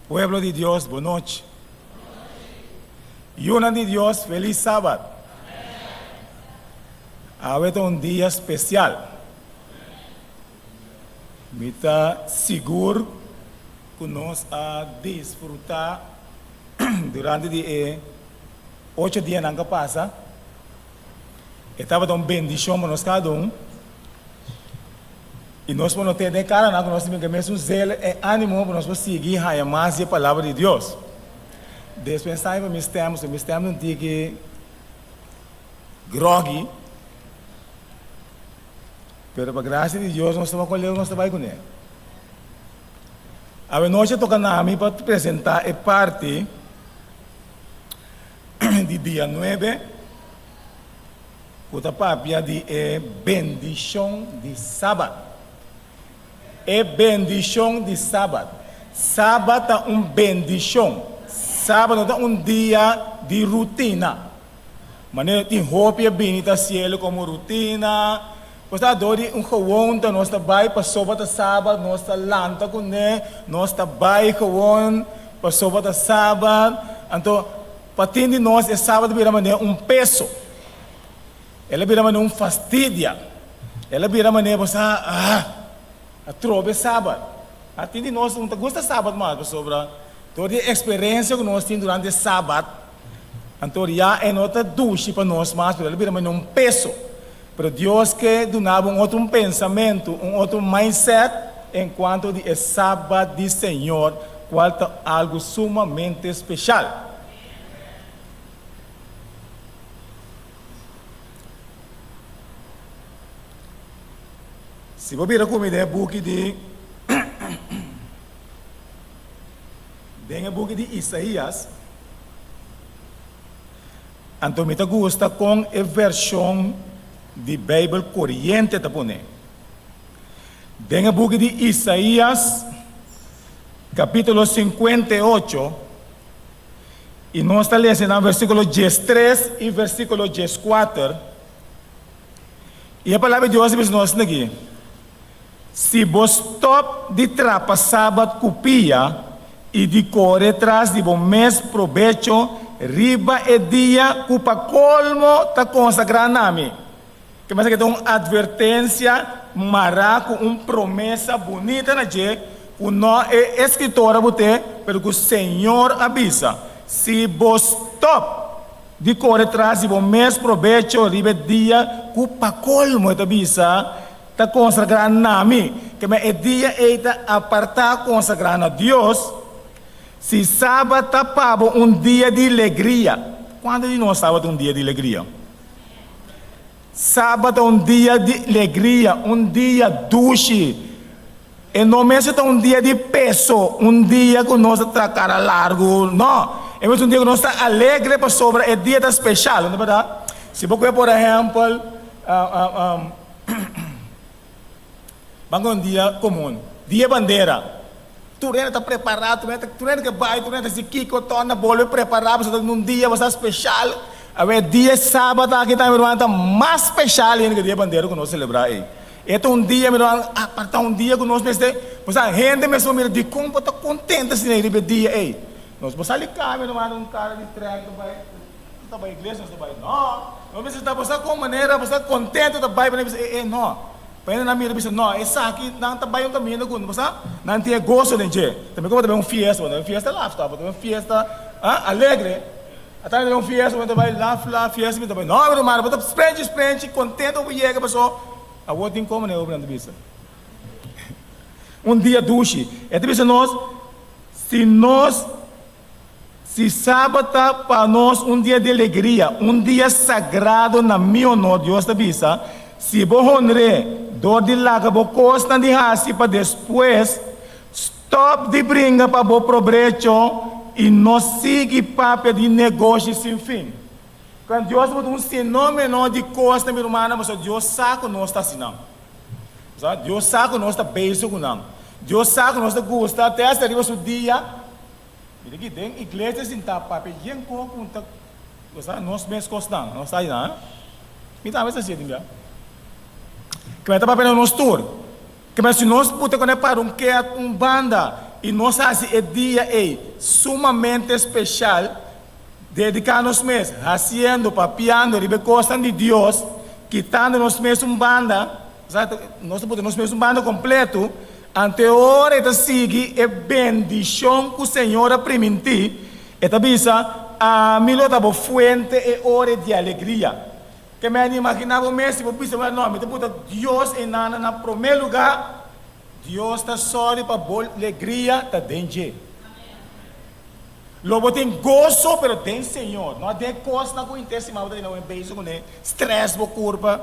Pueblo de Dios, boa noite. Yuna de Dios, feliz sábado. Hoje é dia especial. Me está seguro que nós a desfrutar durante de 8 dias que passa. Estava uma bendição para nós cada um. E nós podemos ter de cara, nós temos que mesmo zelo e ânimo para nós seguir a mais a palavra de Deus. Depois saímos para os tempos não tem que groggy. Pero para graça de Deus, nós estamos colhendo, nós estamos com ele. A noite toca na mim para apresentar a parte de dia 9, o papia de bendição de sábado. É bendição de sábado. Sábado é uma bendição. Sábado é dia de rotina. Mas tem roupa e bonita cielo como rotina. Pois a dor de gewoon, nós trabalhamos para sábado, sábado, nós lanta com ele, nós trabalhamos gewoon para sábado, sábado. Então, para ter de nós, é sábado vira um peso. Ela vira um fastidio. Ela vira a trove sábado. A ter de nós, não gosta sábado mais, sobre toda a experiência que nós temos durante o sábado. Então, já é nota ducha para nós, mas ela vira um peso. Pero Deus quer dar outro pensamento, outro mindset, enquanto de sábado de Senhor, qual é algo sumamente especial. Se você vir comigo, book de book de Isaías, então me gusta com a versão de Bíblia corriente tá pone. Denga book de Isaías, capítulo 58, e nós estamos lendo no versículo 13 e versículo 14. E a palavra de Deus diz nós aqui: se vos top de trapa sábado copia e de correr atrás de bom mês provecho, riba e dia cupa colmo ta consagrando a mim. Que mais que tem uma advertência, maraco, uma promessa bonita na gente, o não é escritora bote, pero que o Senhor avisa: se vos top de correr atrás de bom mês provecho, riba e dia cupa colmo ta avisa. Está consagrando a mim, que é dia está apartar consagrando a Deus. Se sábado está pago dia de alegria. Quando de nós sábado dia de alegria? Sábado dia de alegria, dia doce. E não mesmo dia de peso, dia que nós está cara largo, não. É mesmo dia que nós está alegre para sobre, é dia especial, não é verdade? Se você, por exemplo, dia comum, dia bandeira. Tu está preparado, tu que vai, tu que se kiko, torna bolo preparado para um dia especial. A dia sábado aqui está mais especial que dia bandeira que nós celebramos. É dia, apartar dia que nós pensamos, mas a gente mesmo mira de como está contente se ele dia aí. Nós vamos ali cá, um cara de trem, tu vai à igreja, nós vai não precisa estar com maneira, você contente, tu vai, não. Para na minha visão, não, essa aqui não está bem o caminho do você não tem gosto de gente. Também como também uma fiesta lá, tá? Uma fiesta alegre. Até também uma fiesta, você vai lá, fiesta, também não, meu mano, você sprente, contente com chega pessoa. A outra como né, o grande vista. Dia doce. É tipo se sábado para nós dia de alegria, dia sagrado na minha honra, Deus te avisa. Se você honre dor de laga, você costa de raça para depois, stop de brinca para você provecho e não siga papel de negócio sem fim. Quando Deus botou fenômeno de costa, meu irmão, mas Deus sabe que nós está assinando. Deus sabe que nós está beijo com nós. Deus sabe que nós está gostando até essa arriba o dia. E aqui tem igreja sem papel, gente com nós mesmos costamos, nós está aí, não? Me dá mais assim, entendeu? Que vai estar para nos tour. Que mas se nós puder conectar para um banda, e nós assim é dia sumamente especial, dedicando-nos mesmo, fazendo, papiando, recostando de Deus, quitando-nos mesmo banda, nós podemos mesmo banda completo, ante hora eta sigue é bendição que o Senhor aprimentir, eta bisa a mim lo tabo fuente e hora de alegria. Que me imaginava mesmo, se você não, me puta Deus é na primeiro lugar, Deus está sorry para alegria, tá dentro. Logo tem gozo, pero tem Senhor. Não tem coisa na coisa, mas não é beijo com ele, stress por curva,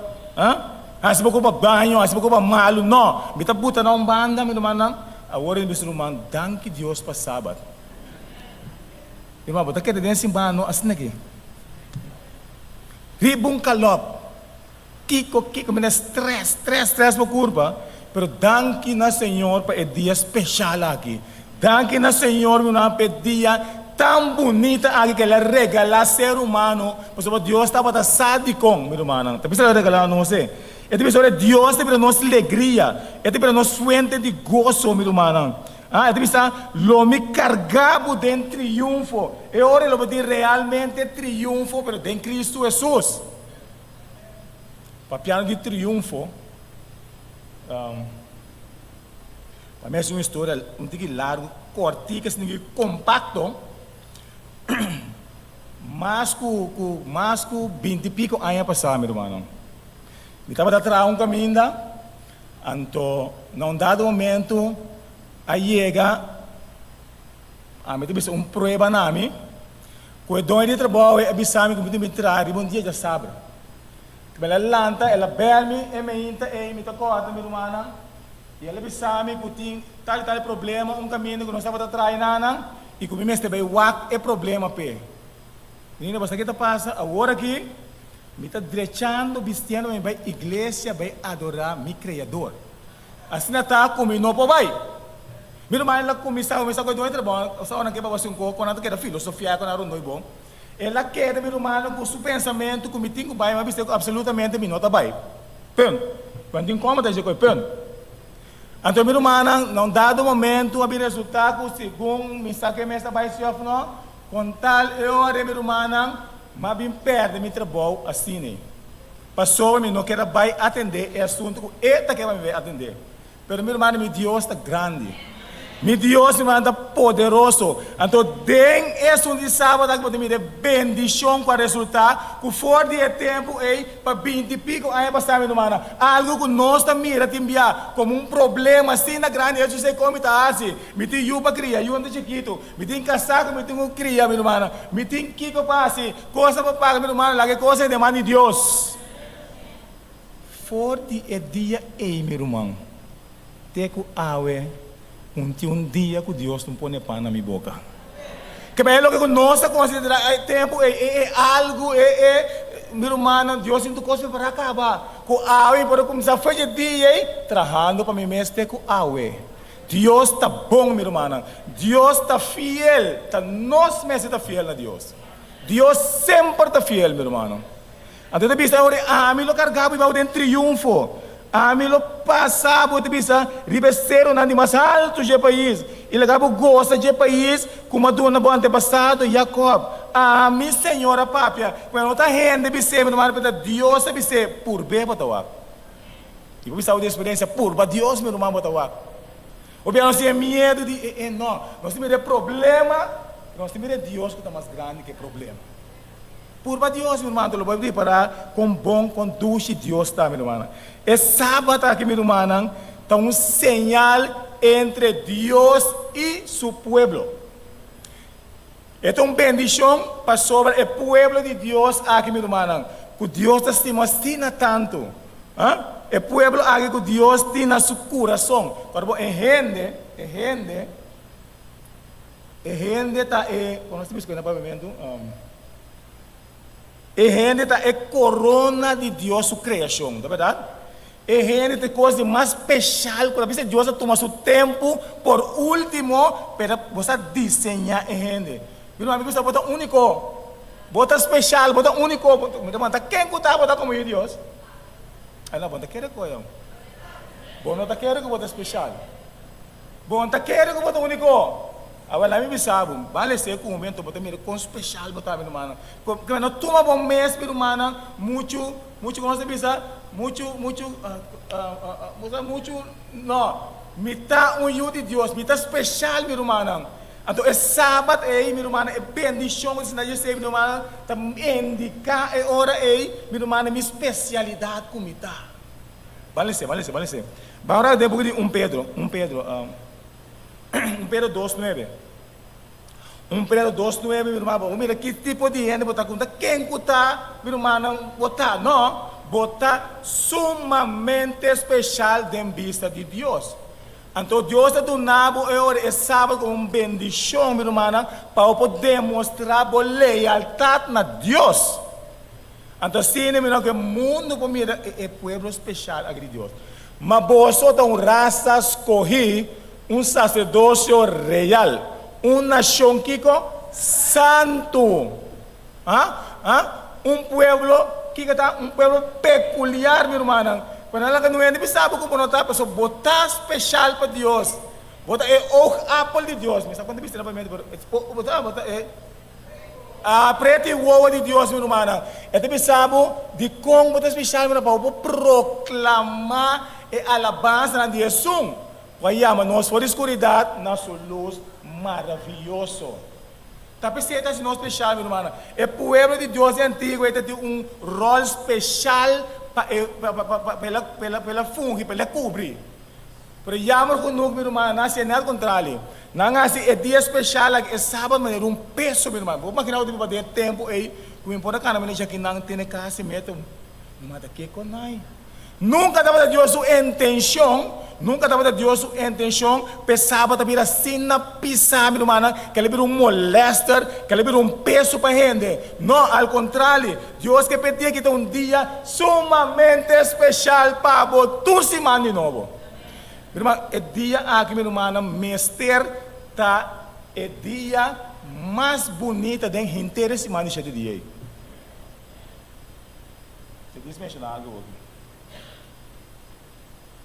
se por curva banho, se por curva malo, não. Me tá puta não banda, me demanda, agora ele me manda, danke Deus para sábado. Irmão, você quer dizer assim, não, assim aqui. Ribung kalop, kiko, me stress por curva, pero danke na Senhor para o dia especial aqui. Danke na Senhor por uma dia tão bonita aqui que ela regala ser humano, porque Deus estava da sádico, meu irmão. Tá pensando regalar não sei. É tipo Deus tem para nós alegria, é tipo para nós fuente de gozo, meu irmão. É tipo lo me cargabo de triunfo. E ora lo vedi realmente triunfo, pero de Cristo Jesus. Papiano de triunfo. Para mim é uma história um pouco largo, cortica, compacto. Mas com 20 e pico anos passados, meu irmão. Eu estava atrás um caminho, então, num dado momento, aí chega, a mim tem uma prova na mim, que o dono de trabalho é avisar-me que eu me traz, um dia já sabe. Ela lanta, ela bebe-me, e me entra, e me toca, meu irmão, e ela avisar-me que tem tal problema, um caminho que não estava atrás, e que o meu mestre vai é problema, pé. Menina, você que está passando, agora aqui, me está direchando, vestindo, me vai igreja, vai adorar meu Criador. Assim está comigo, não vai. Meu irmão, ela começa com o dono de trabalho, só não quer fazer um pouco, quando quer filosofia, quando não é bom. Ela quer, meu irmão, com o seu pensamento, com o mitinho, mas absolutamente me nota vai. Pão, quando incomoda, já foi pão. Então, meu irmão, num dado momento, o resultado, segundo me saque mesmo vai se oferecer, com tal hora, meu irmão, mas bem perto meu trabalho assim. Passou, não quer vai atender, é assunto que ele quer vai atender. Mas, meu irmão, meu Deus está grande. Meu Deus, meu irmão, está poderoso. Então, tem esse de sábado que pode me dar bendição para resultar, que for de tempo, para 20 e pico, aí passar, meu irmão. Algo que nós também mira te enviar como um problema assim na grande, eu sei como está assim. Me tem eu para criar, eu ando chiquito. Me tem casaco, me tem cria, meu irmão. Me tem que para assim, coisa para pagar, meu irmão, lá que coisa de mão de Deus. For de dia, meu irmão. Teco awe. Um dia que Deus não põe pão na minha boca. Que é o que nós consideramos tempo é algo meu irmão, Deus não coisa para acabar. Com a para começar a fazer dia trabalhando para mim mesmo com a Deus está bom, meu irmão. Deus está fiel, nós mesmos está fiel a Deus. Deus sempre está fiel, meu irmão. Então eu penso agora, me lo cargava e vai ter triunfo. Me lo passava, eu penso, ribeceiro na mais alto do país. E legava gosta do país, como a dona do antepassado, Jacob. Minha senhora papia, quando está rende, meu irmão, Deus é por bem, botawak. E eu pensava de experiência, por Deus, meu irmão, botawak. O bem, nós temos medo de, não, nós temos problema, nós temos Deus que está mais grande que problema. Por Deus, meu irmão, eu vou preparar com bom conduce Deus está, meu irmão. É sábado aqui, meu irmão, está um sinal entre Deus e seu povo. É uma bendição para sobre o povo de Deus aqui, meu irmão. Que Deus te estima assim tanto. O povo aqui que Deus tem na seu coração. Quando gente está, quando nós temos que ir no pavimento, gente está corona de Deus, sua criação, não é verdade? Gente tem coisa mais especial, quando você Deus toma seu tempo, por último, para você desenhar a gente. Meu amigo, você bota único, bota especial, bota único, quem que está botando como Deus? Aí não, bota querer coisa. Bom, não está querendo que bota especial. Bom, tá querendo que eu único. Agora, lá me sabe, vale ser com um momento, botar mira com especial, botar meu irmão. Porque não toma bom mês, meu irmão, muito, como você pensa, muito, não. Mita um de Deus, mita especial, meu irmão. Então, é sábado aí, meu irmão, é bendição, se não é meu irmão, tá indicar, é hora aí, meu irmão, minha especialidade com mita. Vale ser. Agora, depois de Pedro 2:9. Pedro 2:9, meu irmão, mira que tipo de gente botar conta, quem está, meu irmão, botar, não, botar sumamente especial de vista de Deus. Então, Deus está donando é sábado com uma bendição, meu irmão, para poder demonstrar a lealdade na Deus. Então, sim, meu irmão, que o mundo, mira, é povo especial a Deus. Mas você tem uma raça escolhida, um sacerdócio real, uma nação santo, um pueblo que está um pueblo peculiar, meu irmão. Quando ela não é sabe como não está, pessoa botar especial para Deus, botar é o apple de Deus, mas quando você botar a preta e uova de Deus, meu irmão. É sabe de como botar especial para proclamar e alabança na Jesus. Vai chamar nós for escuridade, nossa luz maravilhoso. Tá pensando assim, nós especial, meu irmão. É povo de Deus antigo, ele tem um rol especial para fungi, para cobrir. Pero chamar com nós, meu irmão, nasce é ao contrário. Não é dia especial, é sábado, mas é um peso, meu irmão. Vou imaginar o tipo de tempo aí, que me importa cara, mas já que não tem casa, meta, não mata que com nós. Nunca dava Deus sua intenção, pensava que era sina pisar, meu irmão, que ele era um molester, que ele era um peso para a gente. Não, ao contrário, Deus que pedia que tenha um dia sumamente especial para você de novo. Meu irmão, é dia aqui, meu irmão, mestre, tá, é dia mais bonito de inteira semana de dia. Você quis mencionar algo aqui?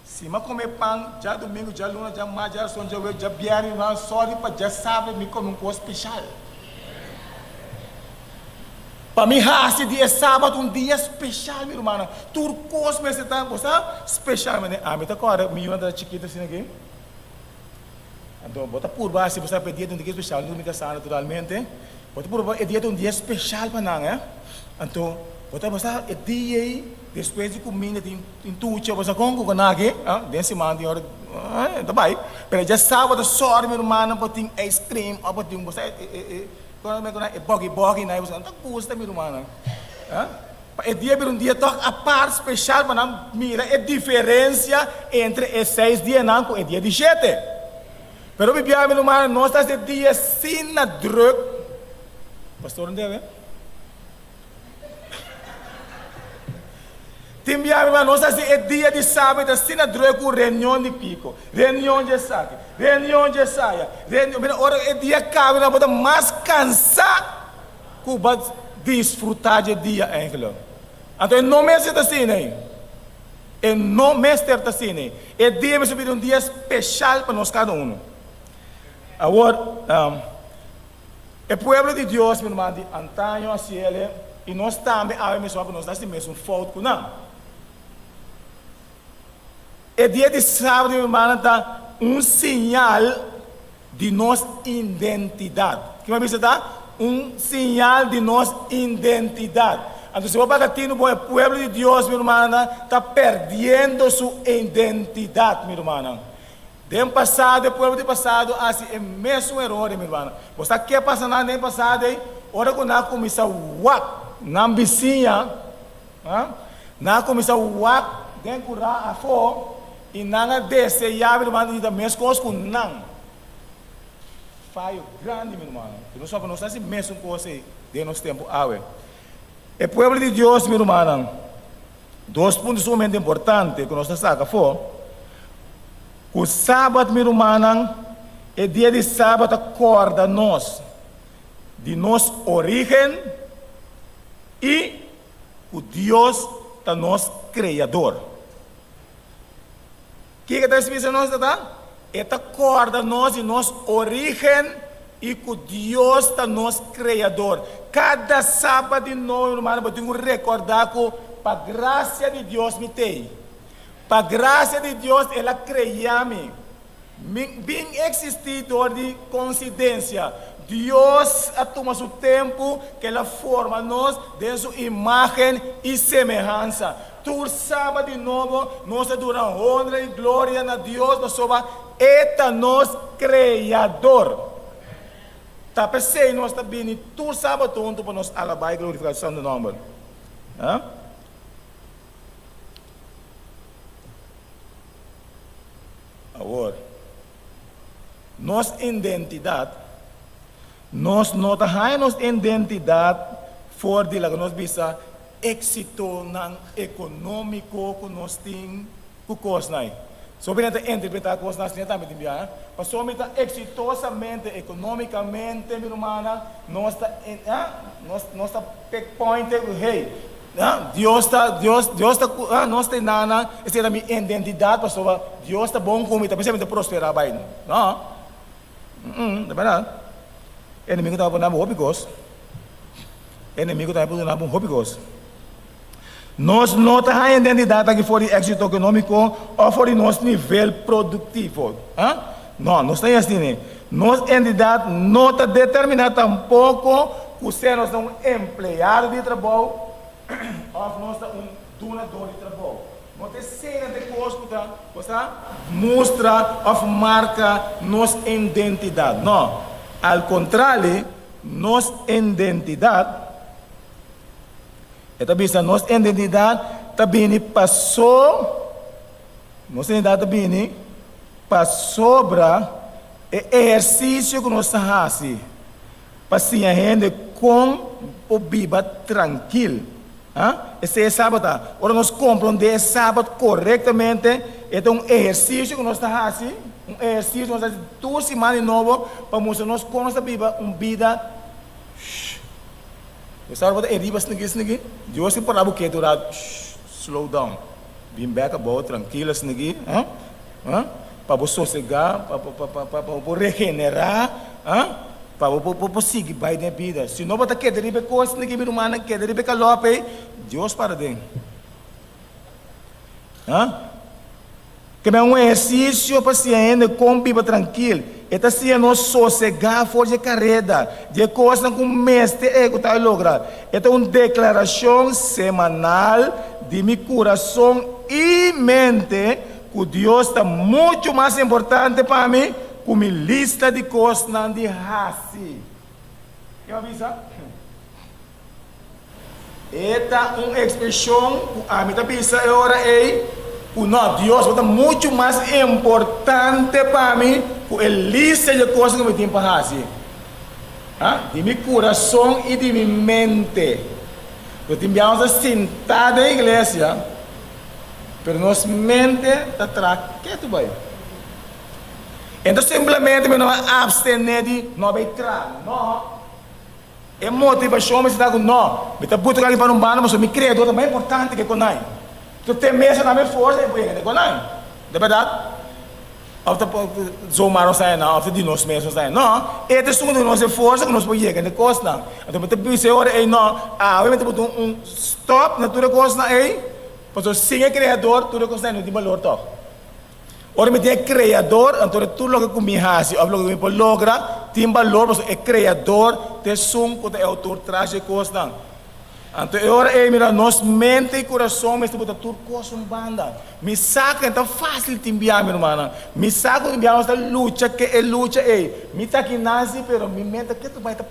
Se eu comer pão, já domingo, já luna, já mais, já sonho, já viagem, só já sabe, me come coisa especial. Para mim, esse dia sábado, um dia especial, meu irmão. Turcos, mas você está especial, mas me está agora, me anda chiquita assim aqui. Então, bota por baixo, se você pedir um dia especial, não me está naturalmente. Bota por baixo, é dia um dia especial para nós, Então, bota é dia aí. Depois de comida, tem tudo, você com aqui, desse semana, tem hora, tá bem. Mas já sábado, só meu irmão, tem ice cream, tem você, bogi, né? Você não custa, meu irmão. É dia, um dia, a parte especial, para nós, mira, é diferença entre os 6 dias, não, e dia de 7. Pero, meu irmão, nós estamos dia sem druk. Pastor, não deve? Nós é dia de sábado, assim na droga com reunião de pico, reunião de saque, reunião de saia, é dia cabe na boda mais cansar que vai desfrutar de dia ainda. Então não me está assim, né? Não me está assim, é dia me subir um dia especial para nós cada um. Agora, o povo de Deus, meu irmão, de antaño assim ele e nós também a mesma para nós assim mesmo falta com não. É dia de sábado, meu irmão, está um sinal de nossa identidade. Que mais está? Um sinal de nossa identidade. Então, se você vai para o povo de Deus, meu irmão, está perdendo sua identidade, meu irmão. Do passado, o povo do passado, assim, é o mesmo erro, meu irmão. Você quer passar no ano passado, hora que nós começamos na vizinha, nós começamos dentro da fora, e nada desse, e abre o mano da mesma coisa com não. Falho grande, meu irmão. Não só para nós, assim, mesmo coisa de nosso tempo. O povo de Deus, meu irmão, 2 pontos sumamente importantes que nós saca fora. O sábado, meu irmão, é dia de sábado, acorda nós, de nossa origem, e o Deus da nosso Criador. O que está escrito em nós? Esta acorda nós e nossa origem e que Deus está nosso Criador. Cada sábado de novo, irmão, eu tenho que recordar que para a graça de Deus me tem. Para a graça de Deus, ela cria-me. Bem existidor de coincidência. Deus toma seu tempo que ela forma nós de sua imagem e semelhança. Tu sábado de novo, nós duramos honra e glória a Deus, nós somos nosso Criador. Tá pensando nós também, tu sábado junto para nós alabar e glorificação do nome. Agora, nossa identidade, nós não temos nossa identidade fora de lá que nós visa êxito econômico que nós temos com coisas. Sobre a interpretar coisas nós também temos, mas somente exitosamente, economicamente, minha irmã, nós está pick point, hey, Deus está, nós temos nada, essa é a minha identidade, pessoal, Deus está bom comigo, está pensando em prosperar bem, não? É verdade. Inimigo está por hobby. Inimigo está por hobby. Nós não temos a identidade aqui for êxito econômico ou for nosso nível produtivo. Não, nós temos assim. Nossa identidade não está determinada tampouco que se nós somos empregado de trabalho ou nós somos donador de trabalho. Não tem cena de coisa que mostra ou marca nossa identidade. Não, ao contrário, nossa identidade nossa identidade também passou, nossa identidade também passou sobre o exercício que nós fazemos, para se a gente com o viva tranquilo. Esse é sábado. Ora, nós compreendemos sábado corretamente, é um exercício que nós fazemos, um exercício que nós fazemos 2 semanas de novo, para mostrar nós como nós vivemos uma vida. Sabe what? Eribas nagi. Diyos yung parabo kaya durado. Slow down. Being back about, tranquilas nagi. Para sossegar, para regenerar, para seguir by na vida. Se não bota que derive coisas nagi, meu irmão, que derive calope, Deus para dentro. Que é um exercício para se ainda com viva tranquilo. Esta se não sossegar fora de carreira, de coisas que o mestre está logrando. Esta é uma declaração semanal de meu coração e mente que Deus está muito mais importante para mim que minha lista de coisas de raci. Quer avisa? Esta é uma expressão que a mim está pensando agora não, Deus é muito mais importante para mim que a lista de coisas que eu tenho para fazer. De meu coração e de minha mente. Eu tenho sentado na igreja, mas nossa mente está atrás. O que é isso? Então, simplesmente, eu não abstener de não entrar. Não. É motivação, mas não. Eu estou botando para um bando, mas o meu criador é mais importante que eu. Tu tem mesa na minha força, não é verdade? After zomaram sai não, after de nós mesmos sai não. Este são de nossa força que nós podemos chegar na costa. Então, tu pensa agora não, obviamente botar stop na tua costa porque sem o criador, tudo costa não tem valor to. Ora, me tem criador, então tudo lo que me faz, o lo que me logra, tem valor, porque o criador te sum que é autor traz de costa. Então, agora mira, nossa mente e coração, mas botar tudo coisa banda. Me saca, então fácil de enviar, minha irmã. Me saca de enviar nossa luta, que é luta, me tá aqui nasce, pero me mente que tu vai tá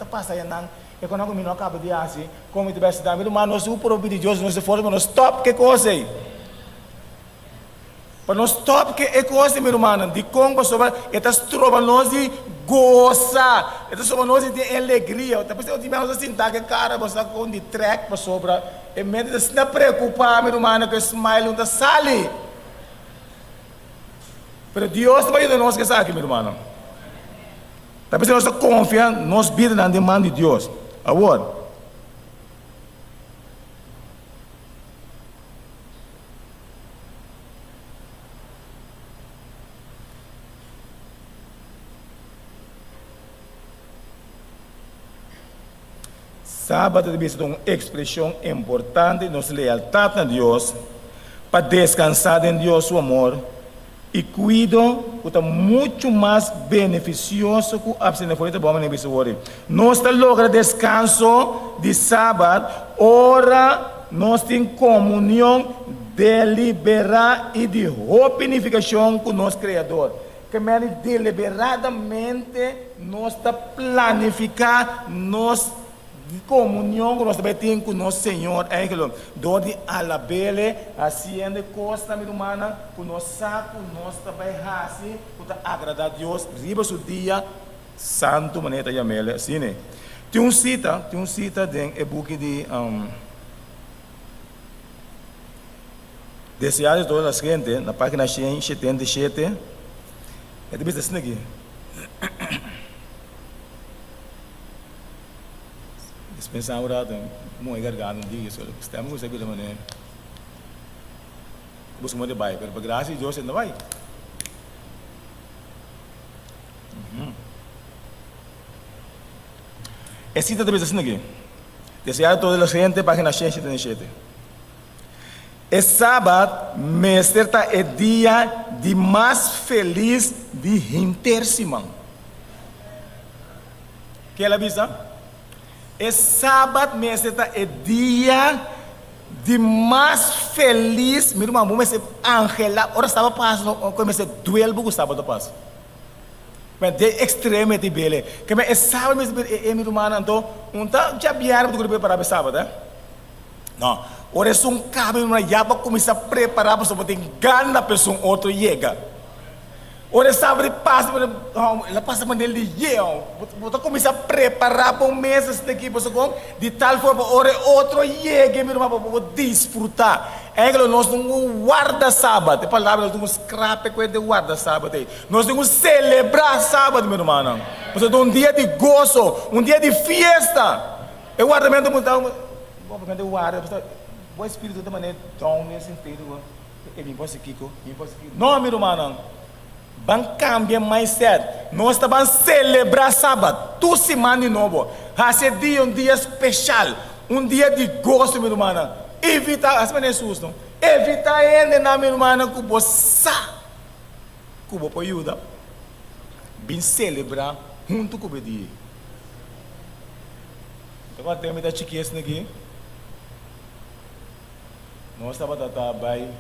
passando, não. É quando eu não acabo de assim, como te vai se dar, minha irmã, nós o próprio de Deus, nós força, nós stop, que coisa aí? Para nós stop, que é coisa, minha irmã, de como sobre, estas trova nós de goza, estas sobre nós de alegria. Depois eu tive assim, tá que cara, você com de track para sobre, e mente de se não preocupar, minha irmã, que smile não sale. Pero Deus vai ajudar nós que sabe, minha irmã. Depois nós confiamos, nós vida na demanda de Deus. Agora. Sábado deve ser uma expressão importante de nossa lealdade a Deus, para descansar em Deus, seu amor, e cuido que está muito mais beneficioso que a abstinência bom nem isso hoje. Nós logra descanso de sábado, ora nós temos comunhão deliberada e de opinificação com o nosso Criador. Que deliberadamente nós está planificar nós comunhão que nós temos com o nosso Senhor, dor de alabele, haciendo coisa humana, que nós saco, nós também assim, para agradar a Deus, riba o dia santo, maneira de amele, assim, né? Tem um cita dentro do book de Deseado de toda a gente, na página 177, é de vista assim aqui. Pensar ora muito gargado dia isso estamos com saber mané busca muito bem pero graças a Deus não vai é cita de vez assim aqui deseado toda a gente página 177 é sábado mestre é dia de mais feliz de intersimão que ela avisa é sábado, mestre, é dia de mais feliz. Meu irmão, vamos ser angela. Ora estava passando, como se duelo porque sábado passa. Mas de extremamente bele. Que é sábado, mestre, meu irmão, então, tá já vieram do grupo para sábado, né? Não. Ora é um cabo, meu irmão, já para começar a preparar para só ter gana pessoa outro chega. Ora sábado passa, ela passa para ele de você começa a preparar para um mês esse daqui, de tal forma, ora outro chega, meu irmão, para desfrutar. É que nós não guarda sábado, a palavra nós não scrape com ele guarda sábado. Nós não celebrar sábado, meu irmão. Você tem um dia de gozo, um dia de festa. O guardamento muito bom, o espírito da maneira tão nesse sentido, ele pode ser Kiko, não, meu irmão. Vamos cambiar mais cedo. Nós estamos celebrar sábado, toda semana de novo. Esse dia é um dia especial, um dia de gosto, meu irmão. Evita, as maneiras sustam. Evita ainda, meu irmão, que você, que você pode ajudar. Bem celebrar junto com o dia. Então, tem muita chiqueza aqui. Nós estamos trabalhando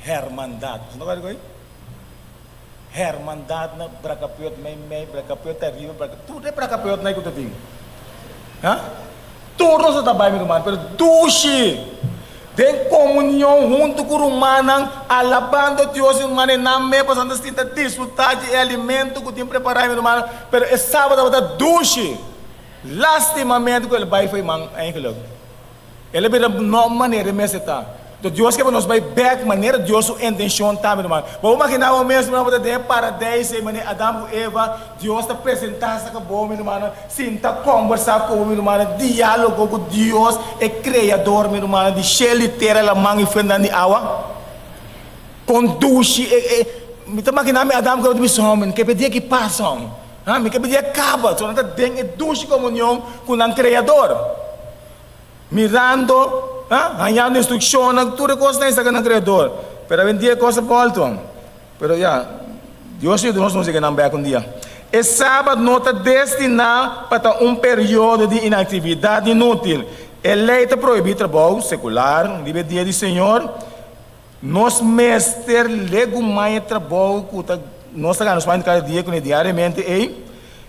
hermandade. Você não vai ver? Hermandade na bracapiot, bracapiot terrível, tudo é bracapiot na que eu tenho. Tudo nós trabalhamos, meu irmão, pero duche, tem comunhão junto com o humano, alabando Deus, meu irmão, na minha passando a desfrutar de alimento que eu tenho preparado, meu irmão, pero é sábado, duche, lastimamente, que ele vai foi man, ele vai de uma maneira, mas está. Então, Deus quer nos vai back maneira Deus sua intenção tá, meu irmão. Vamos imaginar o mesmo para 10 maneira Adão e Eva, Deus está apresentando essa bom, meu irmão, sinta conversar com o meu irmão, diálogo com Deus, é criador, meu irmão, de cheliteira la mão e frente de água. Conduz me tá imaginando Adão que me somem, que pedia que passam. Me que pedia acaba, só não tá dentro duche comunhão com o criador. Mirando ganhando instrução, tudo coisa não está no Criador. Pero um dia coisa voltam. Pero já, Deus e nós não se ganham bem um dia. E sábado não está destinado para um período de inatividade inútil. A lei está proibido trabalho secular, livre dia do Senhor. Nós mestres legumai trabalho que nós ganhamos cada dia, diariamente,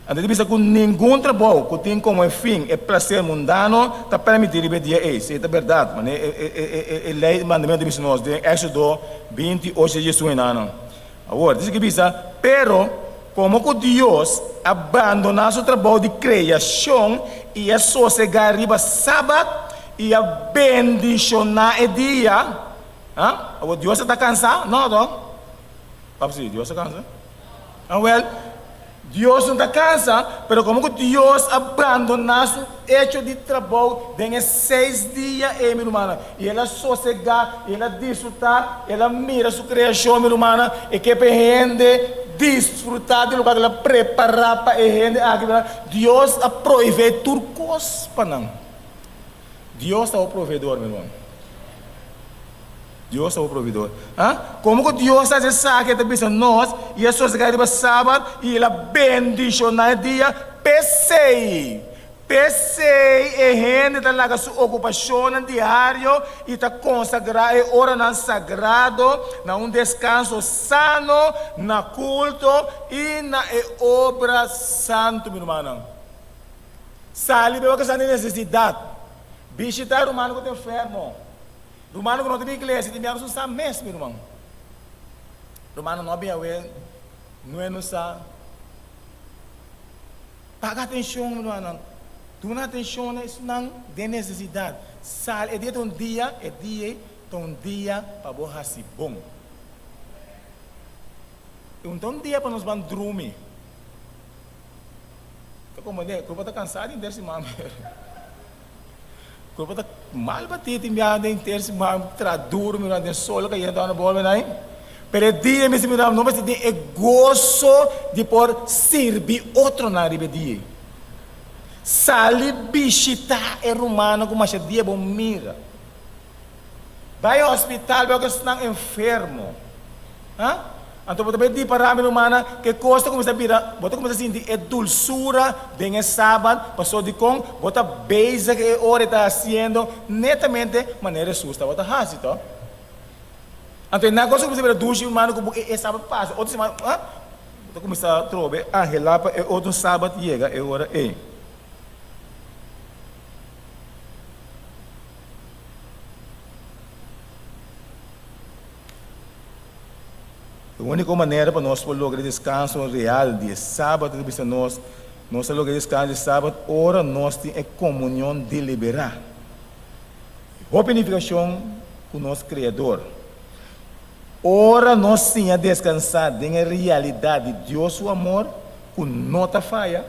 a gente com nenhum trabalho que tem como fim é prazer mundano, está permitido obedecer a isso, é verdade, mas é lei do mandamento de nós, de Éxodo 28, 18 anos. Agora, diz que bisa, pero como que Deus abandonou seu trabalho de criação e a sossegar arriba sábado e a bendicionar o dia, agora Deus está cansado? Não, não. Deus está cansado? Deus não está cansado, mas como que Deus abandonou o hecho de trabalho em 6 dias, meu irmão, e ela sossegar, ela desfrutar, ela mira sua criação, meu irmão, e que rende desfrutar do lugar que ela preparar para rende, Deus a prover tudo Dios panang. Dios é o provedor, meu irmão. Deus é o provedor. Como que Deus faz essa que está nós e as pessoas que arribam sábado e ele bendice no dia, pensei é gente que está sua ocupação diário e está consagrado, é hora na sagrado, na descanso sano, na culto e na obra santo, meu irmão. Sali, porque você tem necessidade. Visitar o humano que está enfermo. Romano que não tem igreja, tem menos um mês, meu irmão. Romano não é no sa. Paga atenção, meu irmão. Tu não atenção, isso não tem necessidade. Sal, é dia de um dia para você ser bom. Então um dia para nós vamos dormir. Como é? Como está cansado em terça semana. Quando está mal batido, enviado em terça, traduro, meu Deus, solo que ia dar na bola, né? Pero dia, meu irmão, não vai ter gozo de por servir outro na ribedia. Sali visitar é romano com mais dia bom mira. Vai ao hospital, vai que estão enfermo. Então, você vai para a humana que costa começa a virar, você começa a sentir a dulçura de sábado, passou de com, você beija que hora está fazendo, netamente, maneira susta, você faz isso. Então, na coisa começa a virar dulce, humana, que é sábado passa, outra semana, você começa a trocar, relapa, outro sábado chega, é hora, A única maneira para nós lograr descanso real de sábado, nós lograr descanso de sábado, ora nós temos comunhão deliberada. Unificação com o nosso Criador. Ora nós temos descansar em realidade de Deus, o amor, que não está falha.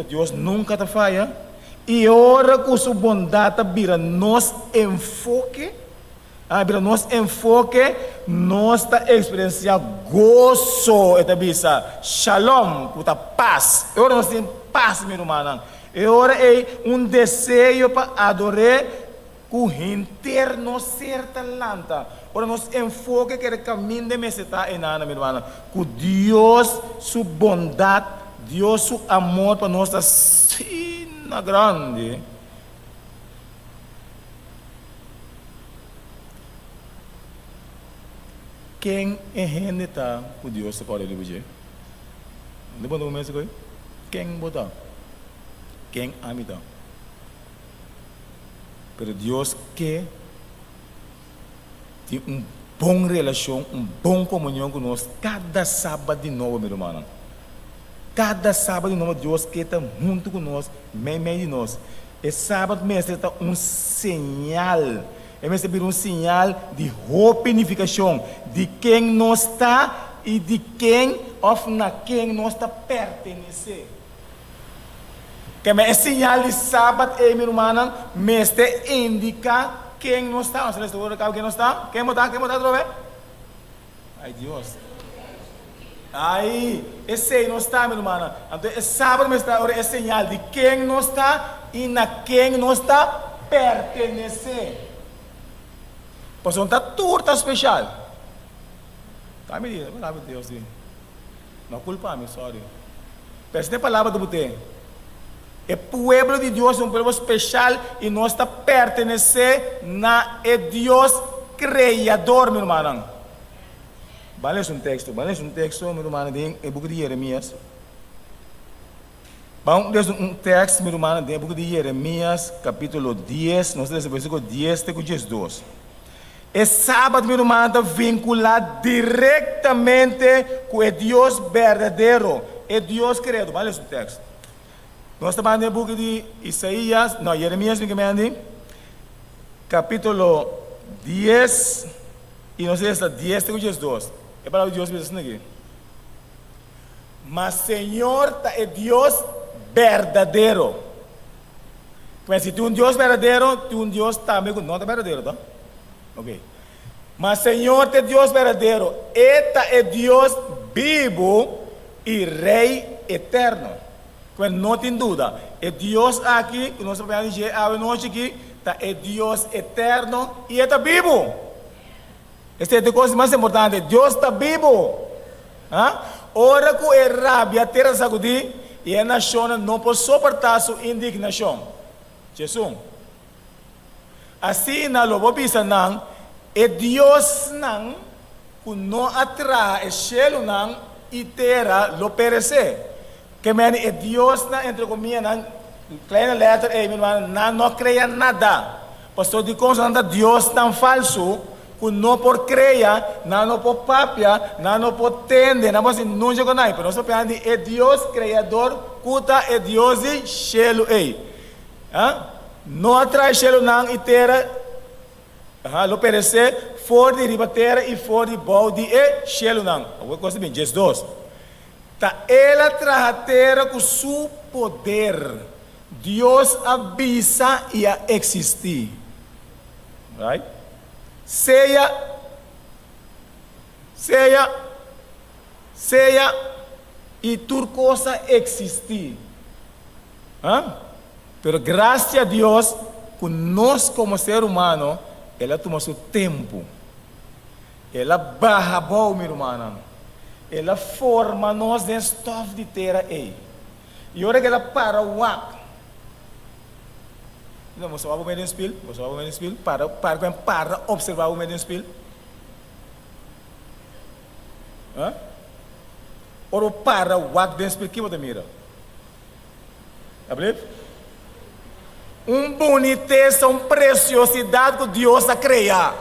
Deus nunca está falha. E ora com sua bondade, vira nosso enfoque. Nós está experienciando gozo, shalom, paz. Agora nós temos paz, meu irmão. Agora é desejo para adorar com interno certa lanta. Agora nós enfoque que é o caminho de meseta enana, meu irmão. Com Deus, sua bondade, Deus, seu amor para nós está assim grande. Quem é gente tá por Deus se pode livrar? Não pode começar com quem botar? Quem amita? Pero Deus quer ter bom relação, bom comunhão conosco cada sábado de novo, meu irmão. Cada sábado de novo Deus quer estar junto conosco, meio de nós. E sábado mesmo está sinal. É mesmo sinal de unificação de quem nós está e de quem ou na quem nós está pertencer. Que é sinal de sábado, meu irmão, mas indica quem nós está. Você está quem nós está? Quem está outra vez? Ai Deus. Aí, esse não está, meu irmão. Então, esse sábado é sinal de quem nós está e na quem nós está pertencer. Pois não está tudo especial. Tá me dizendo, palavra de Deus. Não culpa-me, sorry. Mas tem palavra de você. O povo de Deus é um povo especial e nós está pertencer na Deus Criador, meu irmão. Vale um texto, meu irmão, em book de Jeremias. Vamos ler um texto, meu irmão, em book de Jeremias, capítulo 10, nós lemos o versículo 10 até o 12. É sábado, meu irmão, está vinculado diretamente com o Deus verdadeiro, o Deus criado. Vale esse texto. Nós estamos no book de Isaías, não, Jeremias, capítulo 10, e nós lemos 10 até o 12. É para o Deus mesmo aqui. Mas Senhor é Deus verdadeiro. Mas se tu um Deus verdadeiro, tu um Deus também não é verdadeiro, tá? Ok. Mas Senhor é Deus verdadeiro. Eta é Deus vivo e Rei eterno. Quando não tem dúvida, é Deus aqui, que nós vamos dizer a noite aqui, tá, é Deus eterno e está vivo. Esta é a coisa mais importante, Deus está vivo. Ora que é rabia, terra sagudi, e a nação não pode suportar sua indignação. Jesus. Assim, na lobo bisa nang, é Deus nang, que não atrai o cielo nang, e terra lo perecer. Que men é Deus na entre comillas na kleine letter e minha não creia nada. Pastor de coisa anda Deus tão falso que não por creia, não por papia, não por tende, não por se não joga nada. Pero nós pensamos é Deus criador, cuta é Deus de cielo ei. Não atrai cielo não e terra, lo perecer for de riba terra e for de bau de cielo não. O que bem, Jesus. Tá ela trajeteira com seu poder. Deus avisa e a existir. Right? Seja e tudo coisa existir. Pero graças a Deus, que nós como ser humano, ela toma seu tempo. Ela barra bom, meu irmão. Ela forma nós de stof de terra aí. E hora que ela para o ar. Não, você vai ver no espelho? Você vai ver no espelho? Para observar o meio do espelho. Ora para o ar do espelho, que você mira? Abre? Boniteza, preciosidade que Deus a criar.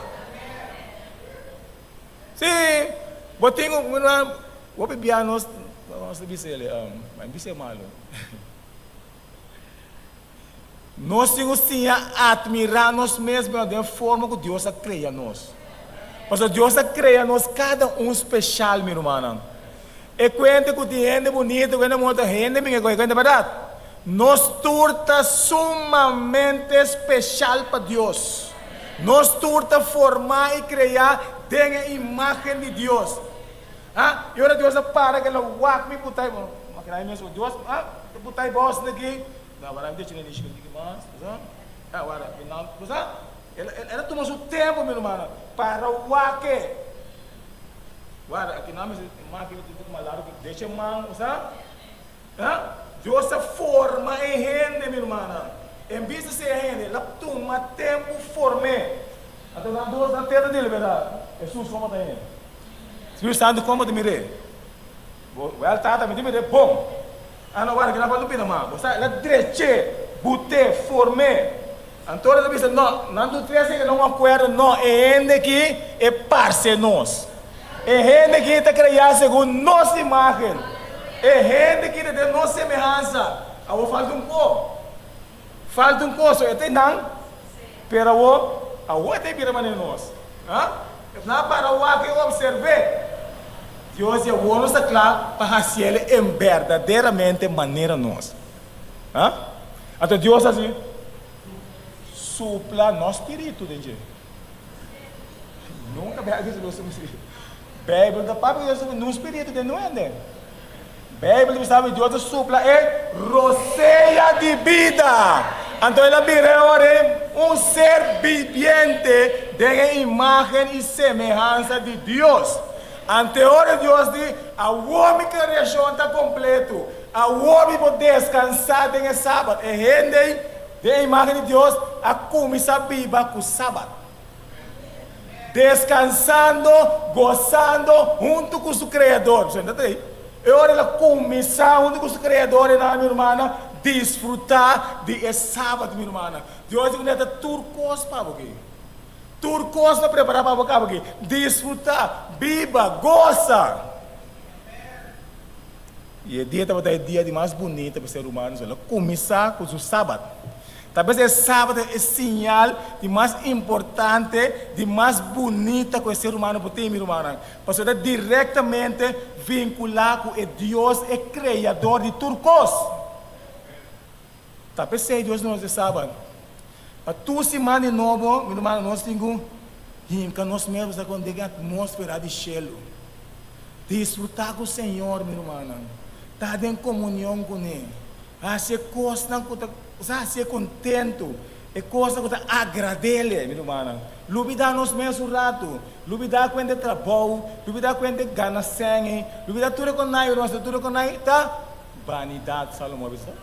Sim. Vou ter vou beber nós dizer ele, mas isso é malo. Nós temos que admirar nós mesmos da forma que Deus a cria nós. Porque Deus a cria nós cada especial, meu irmão. E quando que tem gente bonita, quando muita gente, quando verdade. Nós turta sumamente especial para Deus. Nós turta formar e criar a imagem de Deus. E ora Deus para que ela walk me putai mo. Makinay mesmo Deus, putai boss daqui. Na varanda de chinês que diga mas, agora final, ela tomou seu tempo, meu irmão, para o walk. Agora aqui na mesa, máquina de malaro que deixa mão, sabe? Deus forma em gente, meu irmão. Em vez de ser gente, ela toma tempo formar. Então na duas na terra dele, verdade? Jesus como está aí? Espírito Santo como te mire? Ela está me mire, bom. Não agora que não pode pedir mais. Você ela dreche, bute, forme. Então ela diz não tu três que não acorda, não é gente que é parce nós. É gente que está criada segundo nossa imagem. É gente que tem nossa semelhança. Eu falta um pouco. Falta um pouco, eu tenho não. Pero eu tenho que maneira nós. Não para o que eu observei. Deus é o nosso claro para fazer ele em verdadeiramente maneira nós. Então Deus assim supla nosso espírito, gente. Nunca vai dizer isso. Bíblia da palavra Deus no espírito de não é, né? Bíblia sabe Deus supla é roceia de vida. Então ele vira ser viviente de imagem e semelhança de Deus. Ante hora Deus diz, a homem que criação está completo, a homem pode descansar em sábado. E gente de imagem de Deus a começar a viver com o sábado. Descansando, gozando junto com o seu Criador. Você entende aí? E hora ela começar junto com o seu Criador, minha irmã, desfrutar de sábado, minha irmã. Deus está tudo coisa para você. Tudo coisa para preparar para você. Desfrutar, viva, goza. E o dia é o dia de mais bonito para o ser humano. Ela começar com o sábado. Talvez o sábado é sinal de mais importante, de mais bonita que o ser humano pode ter, meu irmão. Porque é diretamente vinculado com Deus, é criador de tudo coisa. Talvez se Deus nos sábado. A tua semana nova, meu irmão, nós temos que nós mesmos com a atmosfera de cielo. Desfrutar com o Senhor, meu irmão. Estar em comunhão com Ele. Se coisa não cuta, se contento, é coisa que agradele, meu irmão. Lubida nos meus rato, lubida quando trabalho, lubida quando gana sangue, lubida tudo com nai, tudo com nai, tá? Vanidade, Salomão, bisa.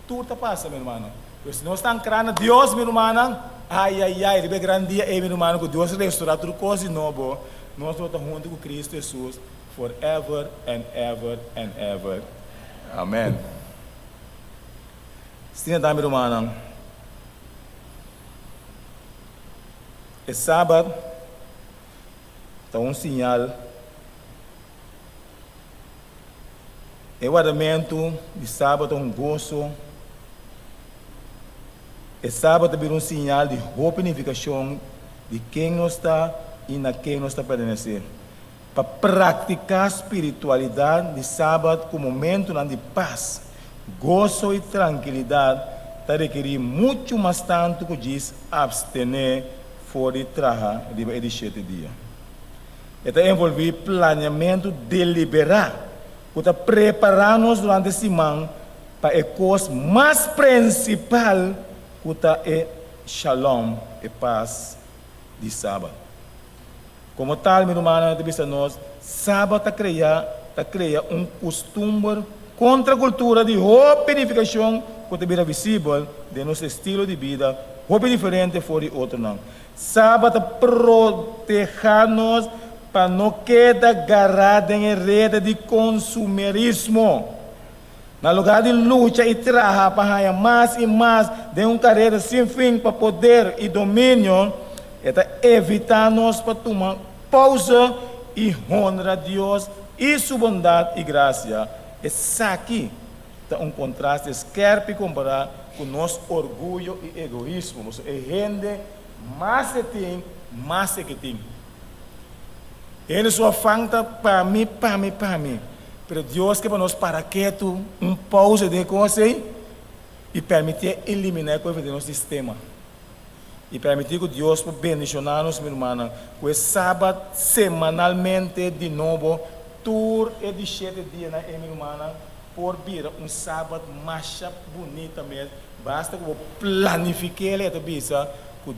Tudo tá passa, meu irmão. Pois nós estamos crando Deus, meu irmão. Ai, ele é grande dia, meu irmão, que Deus restaurar tudo coisa nova. Nós estamos junto com Cristo Jesus, forever and ever and ever. Amém. Sim, meu irmão. É sábado, está sinal. É o adamento de sábado, gozo. É sábado também sinal de unificação de quem nós está e na quem nós está pertencer. Para praticar a espiritualidade de sábado como momento de paz, gozo e tranquilidade, está requerir muito mais tanto que diz abstener fora de trabalho de 7 dias. Está envolver planeamento deliberado, para preparar-nos durante a semana para a coisa mais principal, que é shalom e paz de sábado. Como tal, meu irmão, nós, sábado está criando costume contra a cultura de purificação que é visível de nosso estilo de vida, diferente fora de outro não. Sábado proteger-nos para não quedar agarrado em rede de consumerismo. Na lugar de luta e trabalhar para mais e mais de carreira sem fim para poder e domínio, é evitar-nos para tomar pausa e honrar a Deus e sua bondade e graça. Esse aqui é contraste esquerpe comparar com nosso orgulho e egoísmo. Nós rende mais que tem, mais que tem. Ele só fanta para mim. Pero Deus que para nós para quieto, pausa de coisa e permitir eliminar coisa do nosso sistema. E permitir que Deus possa bendicionar-nos, meu irmão, com esse sábado semanalmente de novo, tour e de 7 dias, meu irmão, por vir sábado mais bonito mesmo. Basta que eu planifique ele, que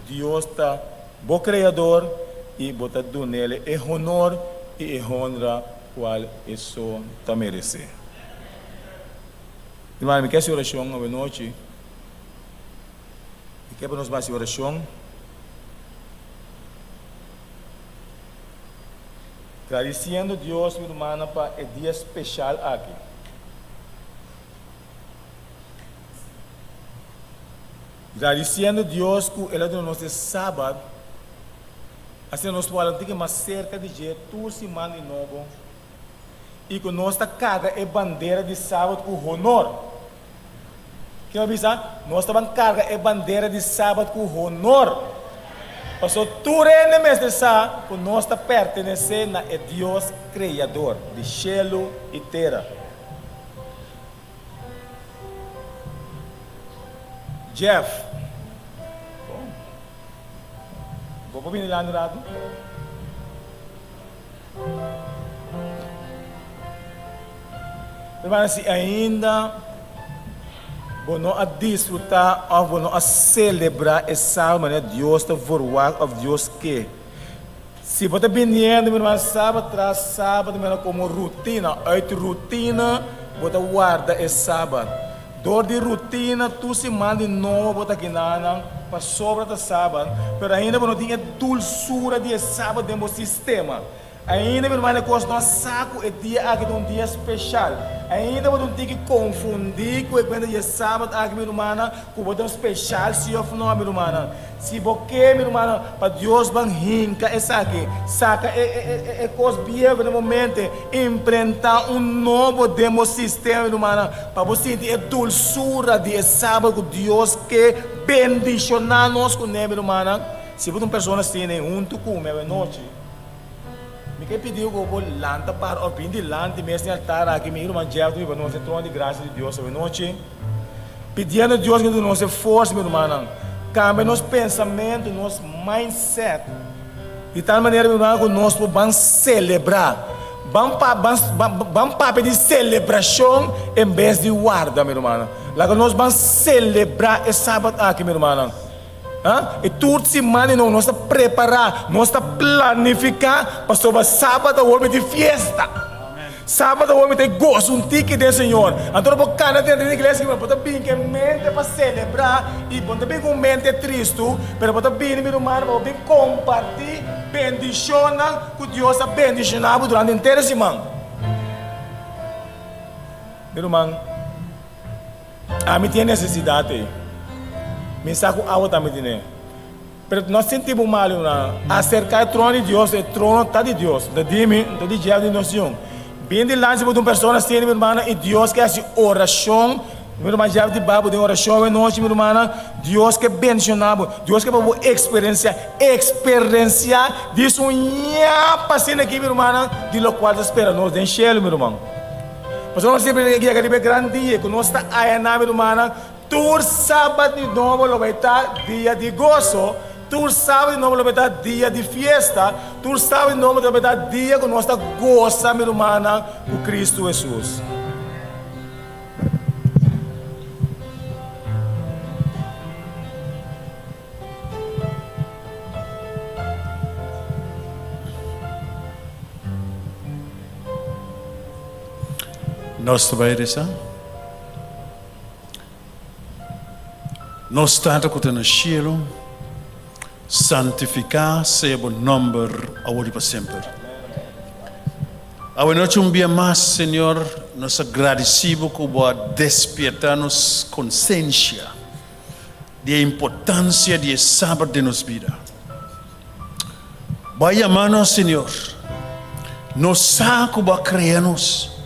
Deus está bom criador e botar do nele é honor e honra qual isso está merece. Irmão, me quer essa oração hoje noite? Me quer para nós mais oração? Agradecendo a Deus, meu irmão, para o dia especial aqui. Agradecendo a Deus que Ele deu nosso sábado. Assim nós podemos ter mais cerca de dia, toda semana de novo. E que nós carga a bandeira de sábado com honor. Que avisar? Nós carga a bandeira de sábado com honor. Porque tudo é mesmo que nós pertencendo a Deus Criador de céu e terra. Jeff, vou vir lá no lado. Irmão, se ainda vamos a desfrutar, vamos a celebrar essa maneira Deus está work of Deus que se você vindo, meu irmão, sábado tras sábado, como rotina, você guarda esse sábado. Dor de rotina, tu se manda de novo para sobra do sábado, mas ainda não tinha dulçura de sábado dentro do sistema. Ainda, meu irmão, que nós saco é dia aqui um dia especial. Ainda não tem que confundir com quando é sábado aqui, meu irmão, com o especial, se eu não, meu irmão. Se você, meu irmão, para Deus vai rincar essa aqui, saca é coisa bem no momento, implantar novo demo sistema, meu irmão, para você sentir a dulçura de sábado que Deus quer bendicionar nós com ele, meu irmão. Se você uma pessoa assim, junto com a noite, me quer pedir que eu vou lanta para o fim de lanta mesmo altar aqui, meu irmão Jeff, para nós trono de graça de Deus essa noite. Pedindo a Deus que nos dê força, meu irmão. Cambie nosso pensamento, nosso mindset. De tal maneira, meu irmão, que nós vamos celebrar. Vamos papel de celebração em vez de guarda, meu irmão. Lá que nós vamos celebrar esse sábado aqui, meu irmão. E toda semana nós estamos preparar, nós estamos planificar para sobre sábado o homem de festa. Sábado o homem de gozo, um tique do Senhor. Então, por cada dia da igreja, pode vir que mente para celebrar e pode vir com mente triste, mas pode vir, meu irmão, pode vir compartilhar, bendicionar, que Deus está bendicionando durante a inteira semana. Meu irmão, a mim tem necessidade. Me saco água também tem. Mas nós sentimos mal, acercar o trono de Deus, o trono está de Deus, da dime, da diabo de noção. Bem de lá, se uma pessoa assim, meu irmão, e Deus que faz oração, meu irmão, já de babo de oração, e nós, meu irmão, Deus que bendicionamos, Deus que para experienciar disso, passando aqui, meu irmão, de lo qual espera nós, de enchê-lo, meu irmão. Mas nós sempre aqui, aquele grande dia, que nós está aí, meu irmão, tur sábado de novo vai estar dia de gozo, tur sábado de novo vai estar dia de festa, tur sábado de novo vai estar dia que nós está goza, meu irmão, com Cristo Jesus. Nós trabalhamos. Nós estamos aqui no cielo, santificar seja o nome agora para sempre. A noite dia mais, Senhor, nós agradecemos por despertar-nos consciência da importância de sábado de nossa vida. Vai amar-nos, Senhor, nós sabemos para criar-nos.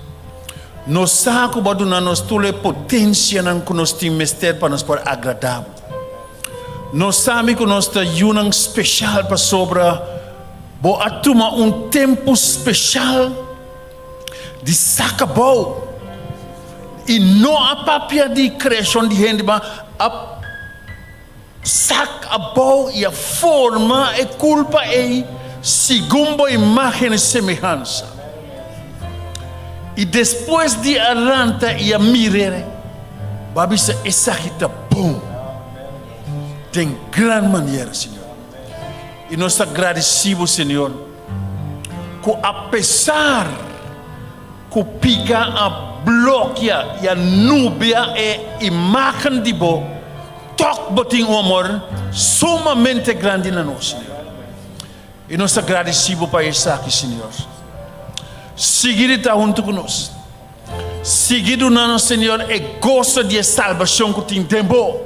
Nós sabemos que dar-nos toda a potência que nós temos para nos agradar. Nós sabemos que nós temos um especial para sobre tomar tempo especial de sacar e não a papia de criação de gente, mas a sacar e a forma e culpa é segundo a imagem e semelhança. E depois de arrancar e a mirar, vai ser essa que bom. Tem grande maneira, Senhor. E nós agradecemos, Senhor, que apesar que pica a bloqueia e a núbia é imagem de bo, toque botem um amor sumamente grande na nós, Senhor. E nós agradecemos para isso aqui, Senhor. Seguir está junto conosco. Seguir no Senhor é gosto de salvação que tem tempo.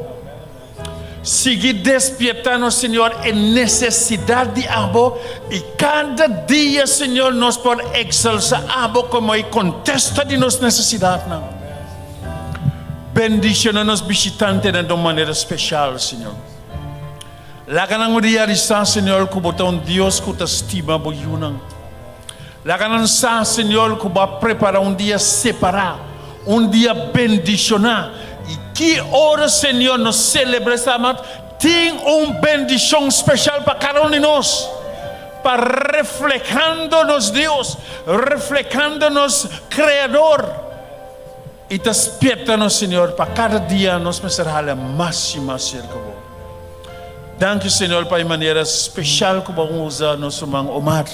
Seguir despertando, Senhor, é necessidade de amor. E cada dia, Senhor, nós podemos exaltar amor como é contesta de nossa necessidade. Bendicionando nos visitantes de uma maneira especial, Senhor. Lá que não realizar, Senhor, que botar Deus que te estima por you. La ganança, Senhor, que vai preparar dia separado, dia bendicionar. E que hora, Senhor, nos celebra essa amada, tem bendição especial para cada um de nós. Para reflejando-nos Deus, reflejando-nos Criador. E desperta-nos, Senhor, para cada dia nos será a máxima cerca. Danke, Senhor, para a maneira especial que vamos usar nosso irmão Omar.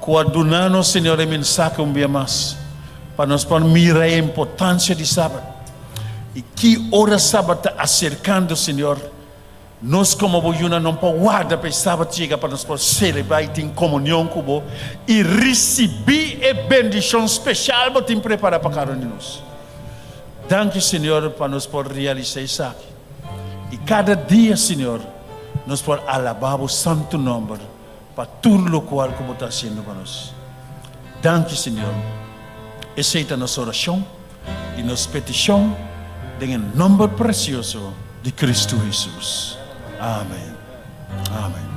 Coadunando, Senhor, a mensagem dia mais, para nós mirar a importância de sábado. E que hora sábado está acercando, Senhor, nós como boiuna não podemos guardar para o sábado chegar para nós celebrar e ter comunhão com o e receber a bendição especial que tem preparado para cada um de nós. Danke, Senhor, para nós realizar isso aqui. E cada dia, Senhor, nós podemos alabar o santo nome para tudo o qual como está sendo para nós. Danke, Senhor. Aceita nossa oração e nossa petição em nome precioso de Cristo Jesus. Amém. Amém.